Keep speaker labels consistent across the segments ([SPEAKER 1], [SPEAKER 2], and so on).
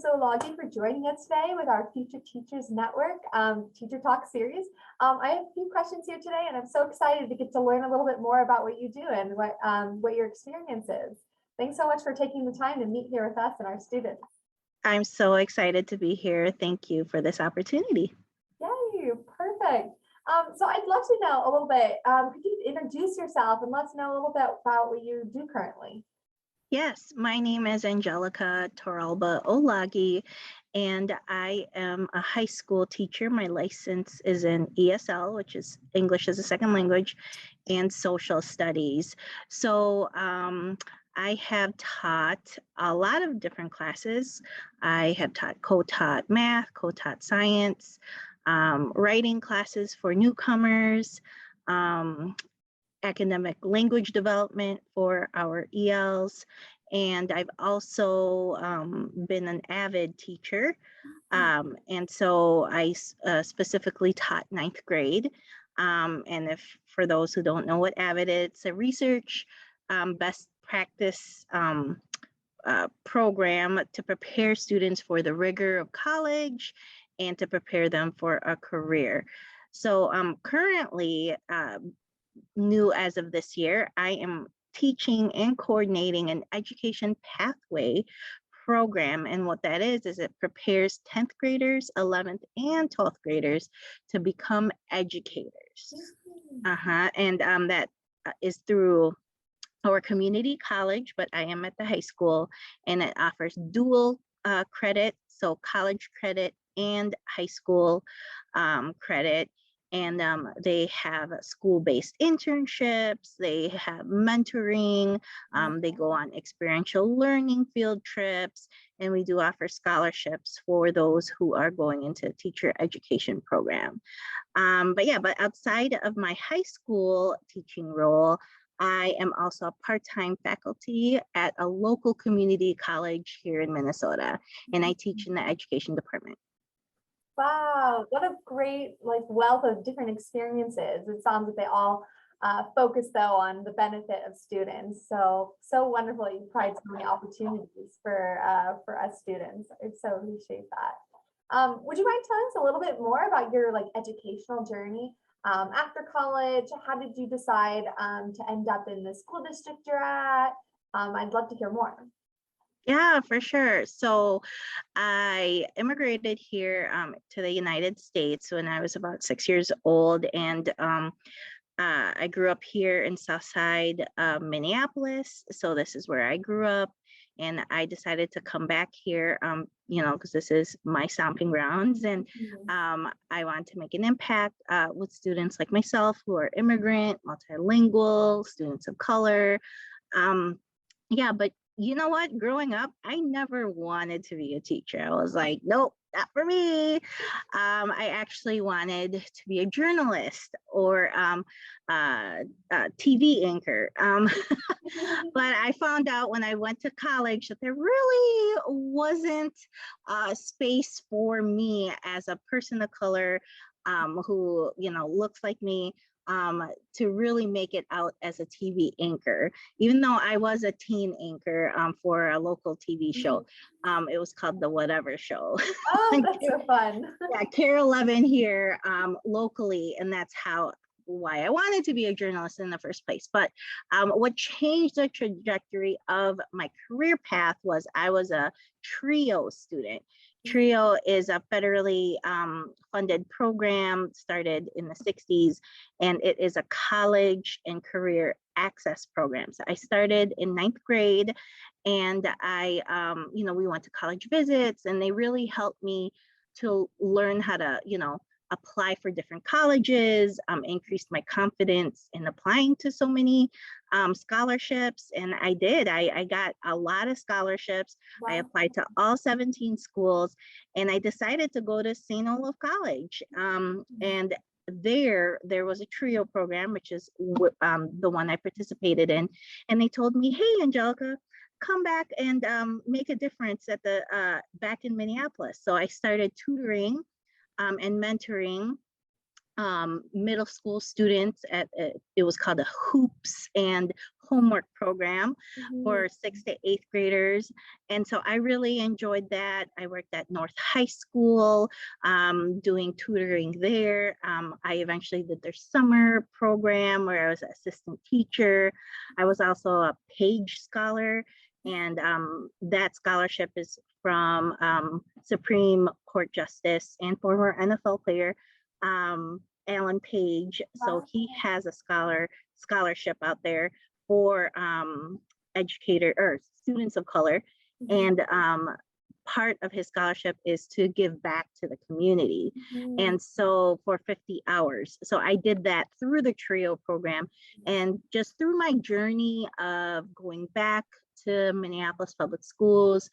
[SPEAKER 1] Torralba-Olague for joining us today with our Future Teachers Network Teacher Talk series. I have a few questions here today, and I'm so excited to get to learn a little bit more about what you do and what your experience is. Thanks so much for taking the time to meet here with us and our students.
[SPEAKER 2] I'm so excited to be here. Thank you for this opportunity.
[SPEAKER 1] Yay, perfect. So I'd love to know a little bit, could you introduce yourself and let us know a little bit about what you do currently?
[SPEAKER 2] Yes, my name is Angelica Torralba-Olague, and I am a high school teacher. My license is in ESL, which is English as a Second Language, and Social Studies. So I have taught a lot of different classes. I have co-taught math, co-taught science, writing classes for newcomers, academic language development for our ELs. And I've also been an AVID teacher. And so I specifically taught 9th grade. And for those who don't know what AVID is, it's a research best practice program to prepare students for the rigor of college and to prepare them for a career. So currently, new as of this year, I am teaching and coordinating an education pathway program. And what that is it prepares 10th graders, 11th and 12th graders to become educators. And that is through our community college, but I am at the high school, and it offers dual credit, so college credit and high school credit. And they have school-based internships, they have mentoring, they go on experiential learning field trips, and we do offer scholarships for those who are going into a teacher education program. But outside of my high school teaching role, I am also a part-time faculty at a local community college here in Minnesota, and I teach in the education department.
[SPEAKER 1] Wow, what a great wealth of different experiences. It sounds like they all focus though on the benefit of students. So wonderful you provide so many opportunities for us students. I so appreciate that. Would you mind telling us a little bit more about your educational journey after college? How did you decide to end up in the school district you're at? I'd love to hear more.
[SPEAKER 2] Yeah, for sure. So I immigrated here to the United States when I was about 6 years old, and I grew up here in Southside Minneapolis. So this is where I grew up, and I decided to come back here, because this is my stomping grounds, and I want to make an impact with students like myself who are immigrant, multilingual, students of color. But you know what? Growing up, I never wanted to be a teacher. I was like, nope, not for me. I actually wanted to be a journalist or a TV anchor. But I found out when I went to college that there really wasn't space for me as a person of color who, looks like me. To really make it out as a TV anchor, even though I was a teen anchor for a local TV show. It was called The Whatever Show.
[SPEAKER 1] Oh, that's so fun.
[SPEAKER 2] Yeah, Care 11 here locally, and that's why I wanted to be a journalist in the first place. But what changed the trajectory of my career path was I was a TRIO student. TRIO is a federally funded program started in the 60s, and it is a college and career access program. So I started in 9th grade, and I, we went to college visits, and they really helped me to learn how to, apply for different colleges, increased my confidence in applying to so many scholarships. And I did. I got a lot of scholarships. Wow. I applied to all 17 schools, and I decided to go to St. Olaf College. And there was a TRIO program, which is the one I participated in. And they told me, hey, Angelica, come back and make a difference at back in Minneapolis. So I started tutoring and mentoring middle school students at it was called a hoops and homework program for
[SPEAKER 1] Mhm.
[SPEAKER 2] 6th to 8th graders. And so I really enjoyed that. I worked at North High School, doing tutoring there. I eventually did their summer program where I was an assistant teacher. I was also a Page Scholar, and that scholarship is from Supreme Court Justice and former NFL player Alan Page. So
[SPEAKER 1] Wow.
[SPEAKER 2] he has a scholarship out there for educator or students of color.
[SPEAKER 1] Mhm.
[SPEAKER 2] And part of his scholarship is to give back to the community.
[SPEAKER 1] Mhm.
[SPEAKER 2] And so for 50 hours. So I did that through the TRIO program. And just through my journey of going back to Minneapolis Public Schools,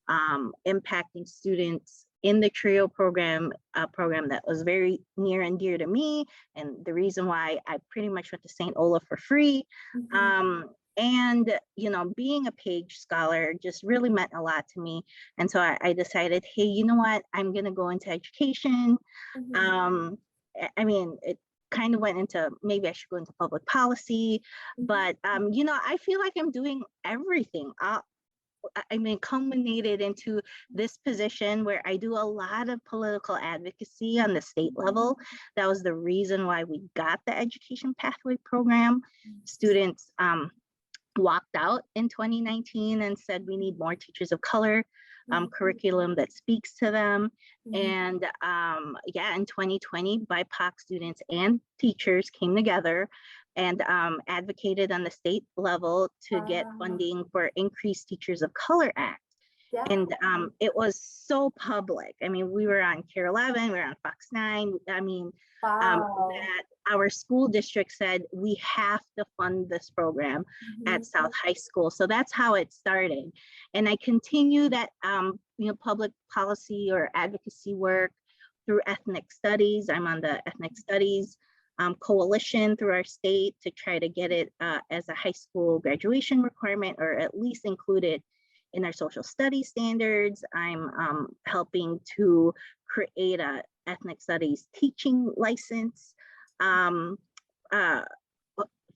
[SPEAKER 2] impacting students in the TRIO program, a program that was very near and dear to me, and the reason why I pretty much went to St. Olaf for free.
[SPEAKER 1] Mhm.
[SPEAKER 2] And being a Page Scholar just really meant a lot to me. And so I decided, hey, you know what, I'm going to go into education.
[SPEAKER 1] Mhm.
[SPEAKER 2] um, I mean, it kind of went into, maybe I should go into public policy,
[SPEAKER 1] Mhm.
[SPEAKER 2] but I feel like I'm doing everything. Culminated into this position where I do a lot of political advocacy on the state level. That was the reason why we got the education pathway program. Students walked out in 2019 and said we need more teachers of color, curriculum that speaks to them.
[SPEAKER 1] Mhm.
[SPEAKER 2] And in 2020, BIPOC students and teachers came together and advocated on the state level to get
[SPEAKER 1] Wow.
[SPEAKER 2] funding for Increased Teachers of Color Act.
[SPEAKER 1] Yeah.
[SPEAKER 2] And it was so public. I mean, we were on Care 11, we were on Fox 9.
[SPEAKER 1] Wow.
[SPEAKER 2] That our school district said we have to fund this program at
[SPEAKER 1] Mhm.
[SPEAKER 2] South High School. So that's how it started. And I continue that, public policy or advocacy work through ethnic studies. I'm on the ethnic studies coalition through our state to try to get it as a high school graduation requirement, or at least include it in our social studies standards. I'm helping to create a ethnic studies teaching license uh,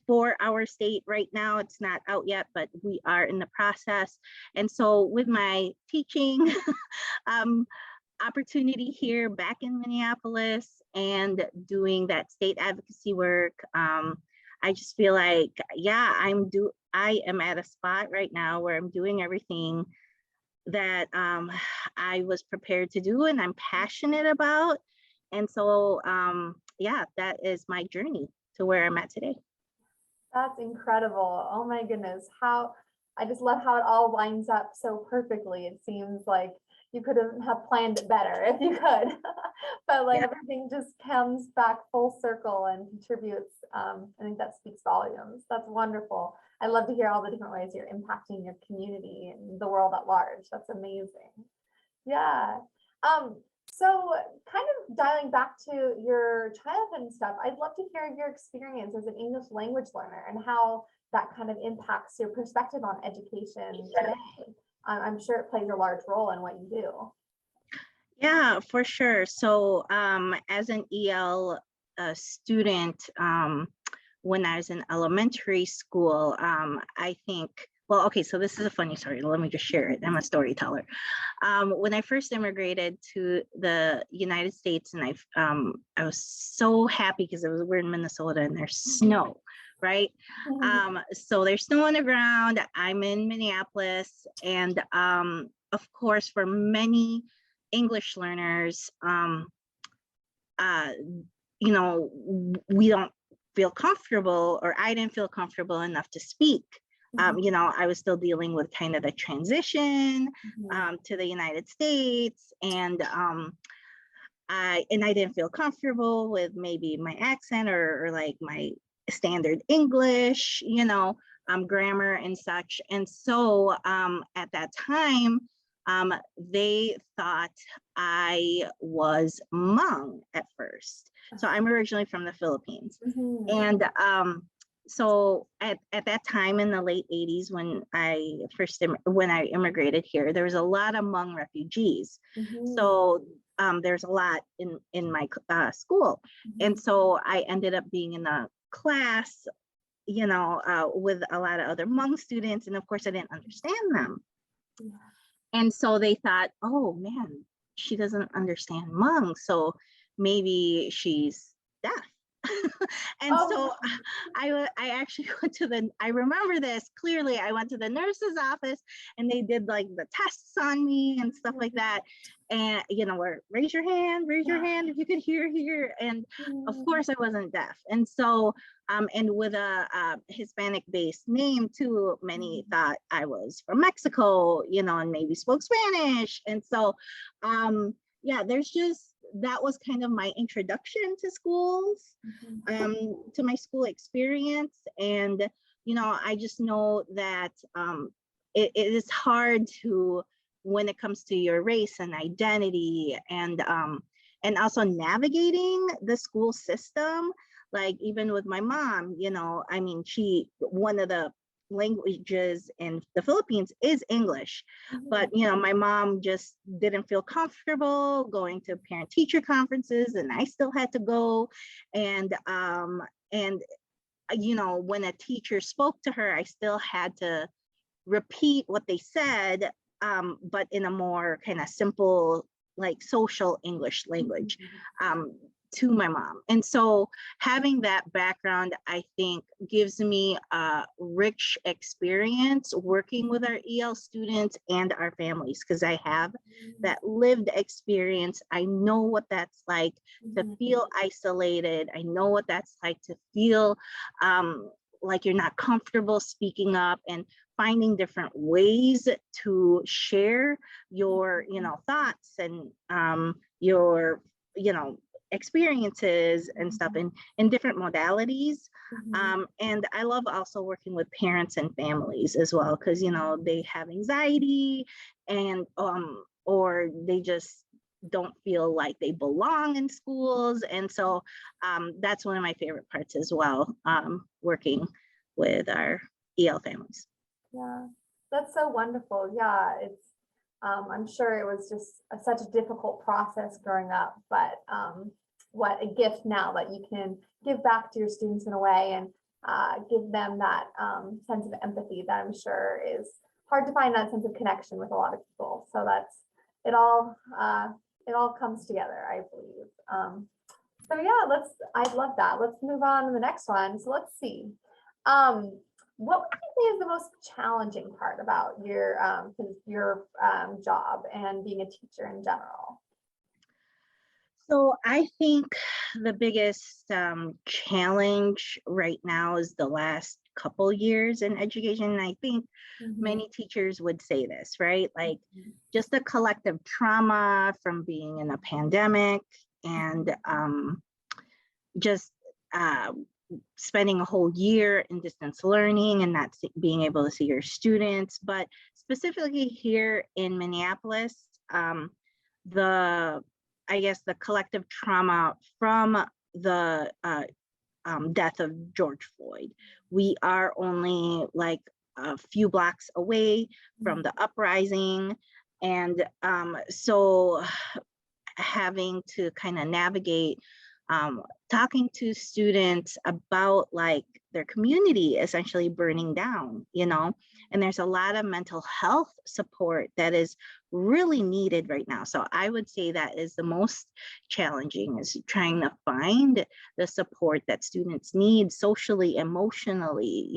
[SPEAKER 2] for our state. Right now, it's not out yet, but we are in the process. And so with my teaching opportunity here back in Minneapolis and doing that state advocacy work, I just feel like, yeah, I am at a spot right now where I'm doing everything that I was prepared to do and I'm passionate about. And so, that is my journey to where I'm at today.
[SPEAKER 1] That's incredible. Oh my goodness. I just love how it all lines up so perfectly. It seems like you could have planned it better if you could. But like
[SPEAKER 2] Yeah.
[SPEAKER 1] everything just comes back full circle and contributes. I think that speaks volumes. That's wonderful. I love to hear all the different ways you're impacting your community and the world at large. That's amazing. Yeah. So kind of dialing back to your childhood and stuff, I'd love to hear your experience as an English language learner and how that kind of impacts your perspective on education today. I'm sure it plays a large role in what you do.
[SPEAKER 2] Yeah, for sure. So as an EL student, when I was in elementary school, I think, well, okay, so this is a funny story. Let me just share it. I'm a storyteller. When I first immigrated to the United States, and I was so happy because we're in Minnesota and there's snow, right? So there's snow on the ground. I'm in Minneapolis, and of course, for many English learners, we don't feel comfortable, or I didn't feel comfortable enough to speak. I was still dealing with kind of the transition to the United States, and I didn't feel comfortable with maybe my accent or like my standard English, grammar and such. And so at that time, they thought I was Hmong at first. So I'm originally from the Philippines. And so at that time in the late 80s, when I immigrated here, there was a lot of Hmong refugees. So there's a lot in my school. And so I ended up being in a class with a lot of other Hmong students. And of course, I didn't understand them.
[SPEAKER 1] Yeah.
[SPEAKER 2] And so they thought, oh man, she doesn't understand Hmong, so maybe she's deaf. And
[SPEAKER 1] Oh,
[SPEAKER 2] so I actually I remember this clearly. I went to the nurse's office and they did like the tests on me and stuff like that. And, where raise your hand if you could hear here. And of course I wasn't deaf. And so, and with a Hispanic based name too, many thought I was from Mexico, and maybe spoke Spanish. And so, yeah, that was kind of my introduction to schools, to my school experience. And, I just know that it is hard when it comes to your race and identity, and also navigating the school system. Like even with my mom, one of the languages in the Philippines is English, but my mom just didn't feel comfortable going to parent teacher conferences, and I still had to go. And when a teacher spoke to her, I still had to repeat what they said, but in a more kind of simple, like social English language, to my mom. And so having that background, I think, gives me a rich experience working with our EL students and our families, because I have that lived experience. I know what that's like to feel isolated. I know what that's like to feel like you're not comfortable speaking up, and finding different ways to share your, thoughts and your, experiences and stuff in different modalities. And I love also working with parents and families as well, because, they have anxiety, and or they just don't feel like they belong in schools. And so that's one of my favorite parts as well, working with our EL families.
[SPEAKER 1] Yeah, that's so wonderful. Yeah, it's I'm sure it was just such a difficult process growing up, but what a gift now that you can give back to your students in a way, and give them that sense of empathy that I'm sure is hard to find, that sense of connection with a lot of people. So that's it all comes together, I believe. So yeah, I love that. Let's move on to the next one. So let's see. What would you say is the most challenging part about your job and being a teacher in general?
[SPEAKER 2] So I think the biggest challenge right now is the last couple years in education. And I think many teachers would say this, right? Like just the collective trauma from being in a pandemic, and just spending a whole year in distance learning and not being able to see your students. But specifically here in Minneapolis, the collective trauma from the death of George Floyd. We are only like a few blocks away from the uprising. And so having to kind of navigate talking to students about like their community essentially burning down, and there's a lot of mental health support that is really needed right now. So I would say that is the most challenging, is trying to find the support that students need socially, emotionally,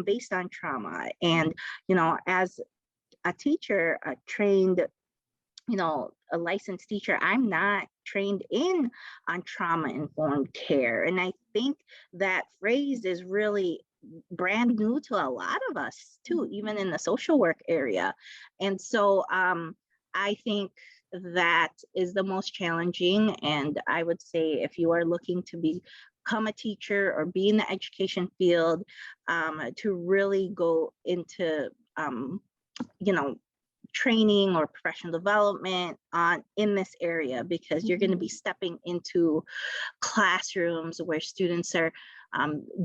[SPEAKER 2] based on trauma. And, as a teacher, a trained, a licensed teacher, I'm not trained on trauma-informed care. And I think that phrase is really brand new to a lot of us too, even in the social work area. And so I think that is the most challenging. And I would say if you are looking to become a teacher or be in the education field, to really go into, training or professional development in this area, because you're going to be stepping into classrooms where students are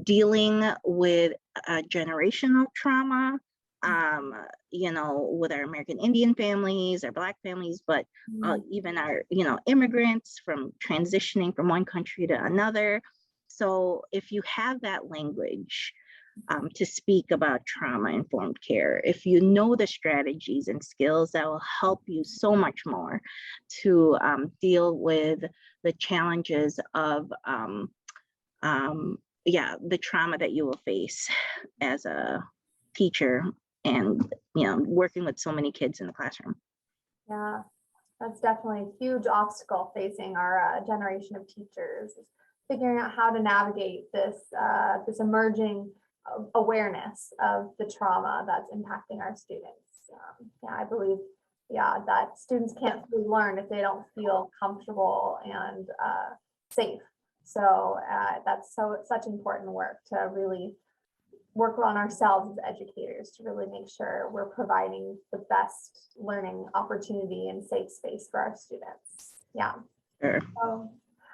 [SPEAKER 2] dealing with generational trauma, with our American Indian families, our Black families, but even our, immigrants from transitioning from one country to another. So if you have that language to speak about trauma-informed care, if you know the strategies and skills that will help you so much more to deal with the challenges of the trauma that you will face as a teacher, and working with so many kids in the classroom.
[SPEAKER 1] Yeah, that's definitely a huge obstacle facing our generation of teachers, is figuring out how to navigate this this emerging awareness of the trauma that's impacting our students. Yeah, I believe, that students can't fully learn if they don't feel comfortable and safe. So that's such important work to really work on ourselves as educators to really make sure we're providing the best learning opportunity and safe space for our students. Yeah.
[SPEAKER 2] Sure.
[SPEAKER 1] So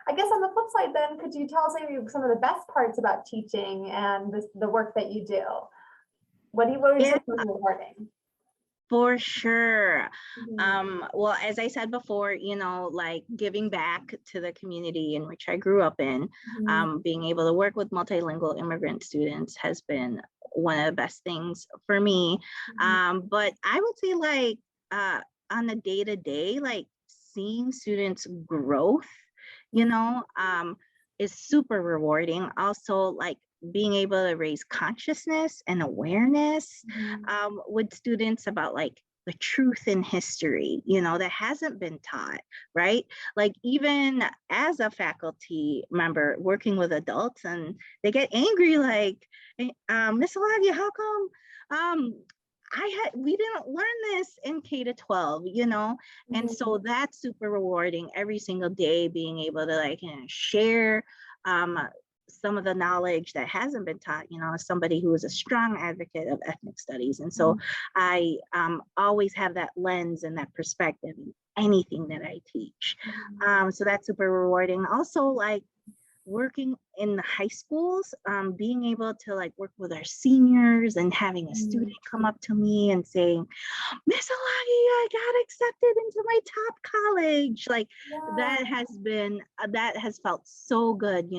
[SPEAKER 1] I guess on the flip side then, could you tell us maybe some of the best parts about teaching and the work that you do? What would you say is rewarding?
[SPEAKER 2] For sure.
[SPEAKER 1] Mhm.
[SPEAKER 2] Well, as I said before, like giving back to the community in which I grew up in,
[SPEAKER 1] Mhm.
[SPEAKER 2] being able to work with multilingual immigrant students has been one of the best things for me.
[SPEAKER 1] Mhm.
[SPEAKER 2] But I would say like on the day-to-day, like seeing students' growth, is super rewarding. Also, like being able to raise consciousness and awareness
[SPEAKER 1] Mhm.
[SPEAKER 2] with students about like the truth in history, that hasn't been taught, right? Like even as a faculty member working with adults, and they get angry, like, Miss Olague, how come we didn't learn this in K-12, and so
[SPEAKER 1] Mhm.
[SPEAKER 2] that's super rewarding every single day, being able to like share some of the knowledge that hasn't been taught, as somebody who is a strong advocate of ethnic studies. And so I always have that lens and that perspective in anything that I teach.
[SPEAKER 1] Mhm.
[SPEAKER 2] So that's super rewarding. Also, like working in the high schools, being able to like work with our seniors and having a student
[SPEAKER 1] Mhm.
[SPEAKER 2] come up to me and saying, Miss Olague, I got accepted into my top college. Like
[SPEAKER 1] Yeah.
[SPEAKER 2] that has felt so good,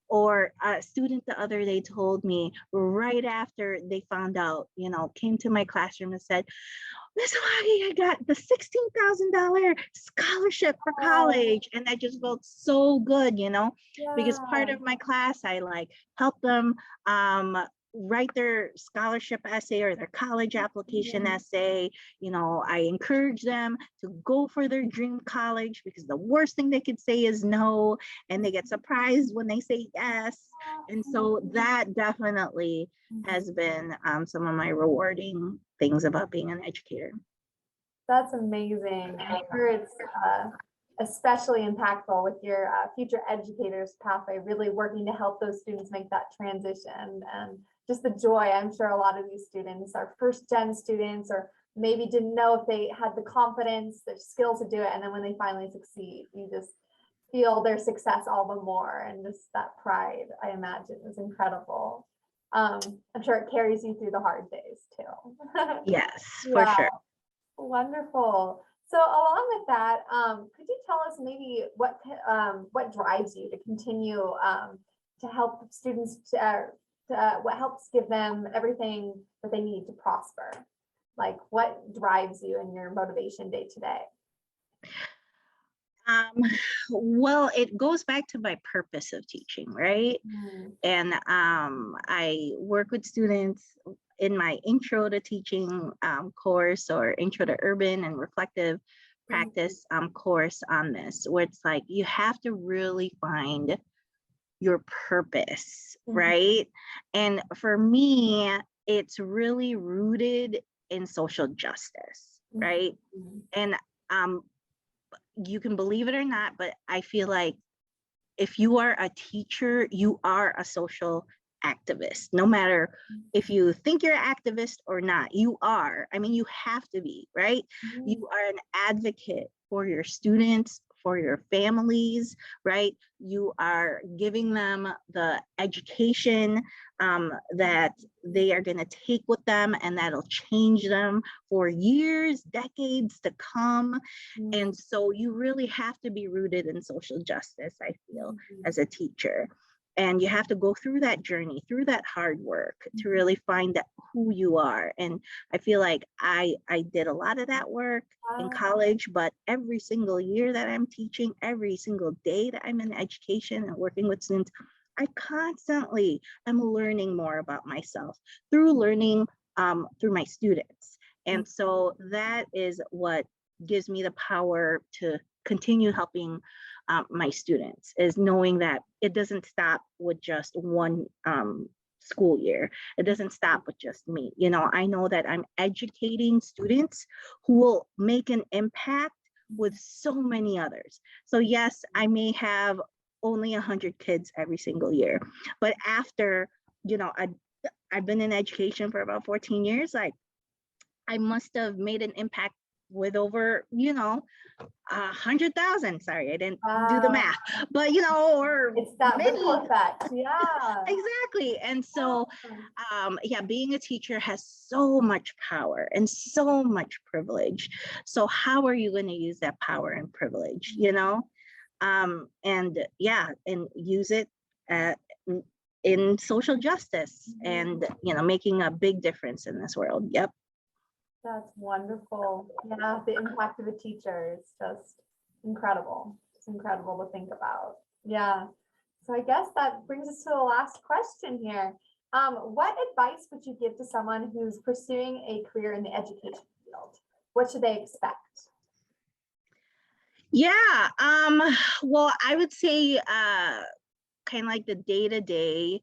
[SPEAKER 2] or a student the other day told me right after they found out, came to my classroom and said, Miss Olague, I got the $16,000 scholarship for
[SPEAKER 1] Oh,
[SPEAKER 2] college. And that just felt so good, because part
[SPEAKER 1] yeah.
[SPEAKER 2] of my class, I like helped them write their scholarship essay or their college application
[SPEAKER 1] Mhm.
[SPEAKER 2] essay. I encourage them to go for their dream college, because the worst thing they could say is no, and they get surprised when they say yes. And so that definitely has been some of my rewarding things about being an educator.
[SPEAKER 1] That's amazing. I'm sure it's especially impactful with your future educators pathway, really working to help those students make that transition, and just the joy. I'm sure a lot of these students are first gen students, or maybe didn't know if they had the confidence, the skills to do it. And then when they finally succeed, you just feel their success all the more. And just that pride, I imagine, is incredible. I'm sure it carries you through the hard days too.
[SPEAKER 2] Yes, for
[SPEAKER 1] Yeah.
[SPEAKER 2] sure.
[SPEAKER 1] Wonderful. So along with that, could you tell us maybe what drives you to continue to help students what helps give them everything that they need to prosper? Like what drives you and your motivation day to day?
[SPEAKER 2] Well, it goes back to my purpose of teaching, right?
[SPEAKER 1] Mm.
[SPEAKER 2] And I work with students in my intro to teaching course, or intro to urban and reflective practice course on this, where it's like you have to really find your purpose,
[SPEAKER 1] Mhm.
[SPEAKER 2] right? And for me, it's really rooted in social justice, right?
[SPEAKER 1] Mhm.
[SPEAKER 2] And um, you can believe it or not, but I feel like if you are a teacher, you are a social activist. No matter if you think you're an activist or not, you are. I mean, you have to be, right? You
[SPEAKER 1] Mhm.
[SPEAKER 2] are an advocate for your students, for your families, right? You are giving them the education that they are going to take with them, and that'll change them for years, decades to come. And so you really have to be rooted in social justice, I feel, as a teacher. And you have to go through that journey, through that hard work to really find out who you are. And I feel like I did a lot of that work in college, but every single year that I'm teaching, every single day that I'm in education and working with students, I constantly am learning more about myself through learning through my students. And so that is what gives me the power to continue helping my students, is knowing that it doesn't stop with just one school year. It doesn't stop with just me. You know, I know that I'm educating students who will make an impact with so many others. So yes, I may have only 100 kids every single year, but after, you know, I've been in education for about 14 years, like I must have made an impact with over, you know, 100,000. Sorry, I didn't do the math, but you know, or
[SPEAKER 1] it's that
[SPEAKER 2] many.
[SPEAKER 1] ripple effect. Yeah,
[SPEAKER 2] Exactly. And so, yeah, being a teacher has so much power and so much privilege. So how are you going to use that power and privilege, you know? And yeah, and use it in social justice and, you know, making a big difference in this world. Yep.
[SPEAKER 1] That's wonderful. Yeah, the impact of a teacher is just incredible. It's incredible to think about. Yeah. So I guess that brings us to the last question here. What advice would you give to someone who's pursuing a career in the education field? What should they expect?
[SPEAKER 2] Yeah. Well, I would say kind of like the day-to-day,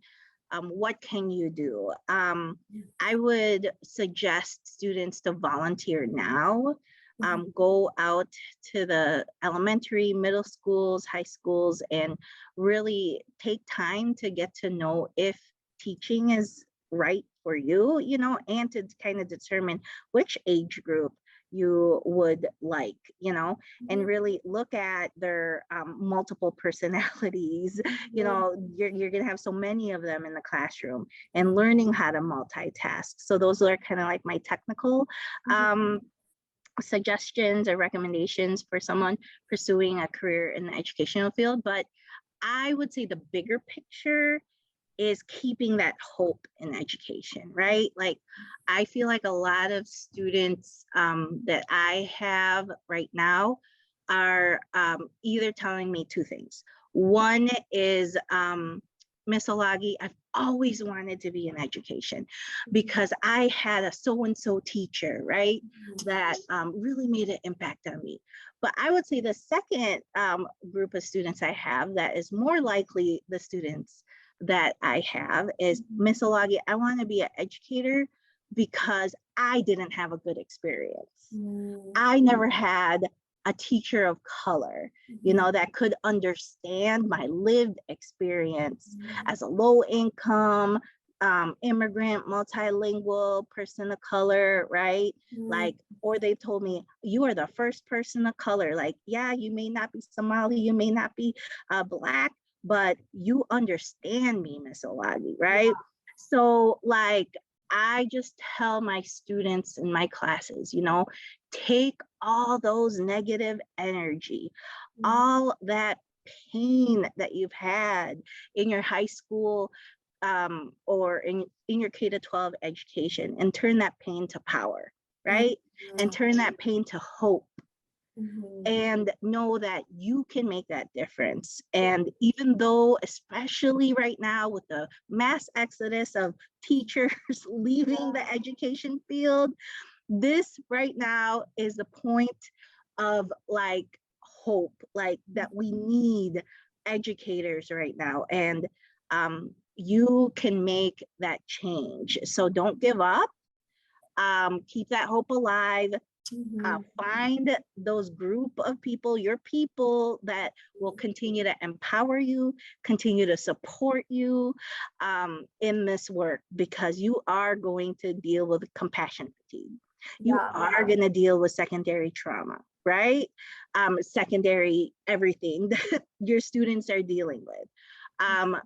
[SPEAKER 2] what can you do? I would suggest students to volunteer now. Go out to the elementary, middle schools, high schools, and really take time to get to know if teaching is right for you, you know, and to kind of determine which age group you would like, you know, and really look at their multiple personalities. You know, you're going to have so many of them in the classroom, and learning how to multitask. So those are kind of like my technical suggestions or recommendations for someone pursuing a career in the educational field. But I would say the bigger picture is keeping that hope in education, right? Like, I feel like a lot of students that I have right now are either telling me two things. One is, Miss Olague, I've always wanted to be in education because I had a so-and-so teacher, right, that really made an impact on me. But I would say the second group of students I have that is more likely the students that I have is, Miss Olague, I want to be an educator because I didn't have a good experience. I never had a teacher of color, you know, that could understand my lived experience as a low income, immigrant, multilingual person of color, right? Like, or they told me, you are the first person of color. Like, yeah, you may not be Somali, you may not be Black, but you understand me, Miss Olague, right? Yeah. So like, I just tell my students in my classes, you know, take all those negative energy, all that pain that you've had in your high school or in your K-12 education, and turn that pain to power, right? And turn that pain to hope. And know that you can make that difference. And even though, especially right now with the mass exodus of teachers leaving the education field, this right now is the point of like hope, like that we need educators right now. And you can make that change. So don't give up. Keep that hope alive. Find those group of people, your people, that will continue to empower you, continue to support you in this work, because you are going to deal with compassion fatigue. You are going to deal with secondary trauma. right? Secondary, everything that your students are dealing with.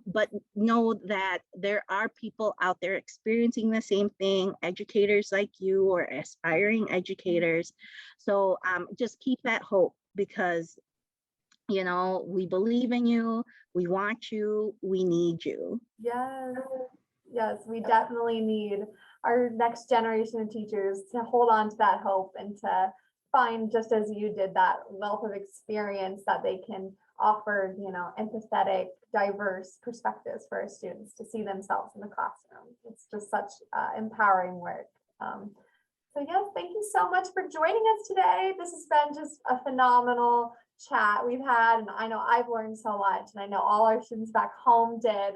[SPEAKER 2] But know that there are people out there experiencing the same thing, educators like you or aspiring educators. So just keep that hope, because we believe in you, we want you, we need you.
[SPEAKER 1] Yes, yes, we definitely need our next generation of teachers to hold on to that hope and to find, just as you did, that wealth of experience that they can offer, empathetic, diverse perspectives for our students to see themselves in the classroom. It's just such empowering work. So yes, thank you so much for joining us today. This has been just a phenomenal chat we've had, and I know I've learned so much, and I know all our students back home did.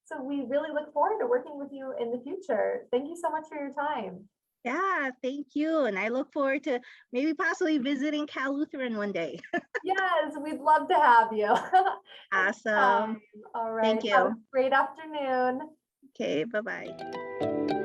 [SPEAKER 1] So we really look forward to working with you in the future. Thank you so much for your time.
[SPEAKER 2] Yeah, thank you. And I look forward to maybe possibly visiting Cal Lutheran one day.
[SPEAKER 1] Yes, we'd love to have you.
[SPEAKER 2] Awesome.
[SPEAKER 1] All right.
[SPEAKER 2] Thank
[SPEAKER 1] Have a
[SPEAKER 2] you.
[SPEAKER 1] great afternoon.
[SPEAKER 2] Okay, bye-bye.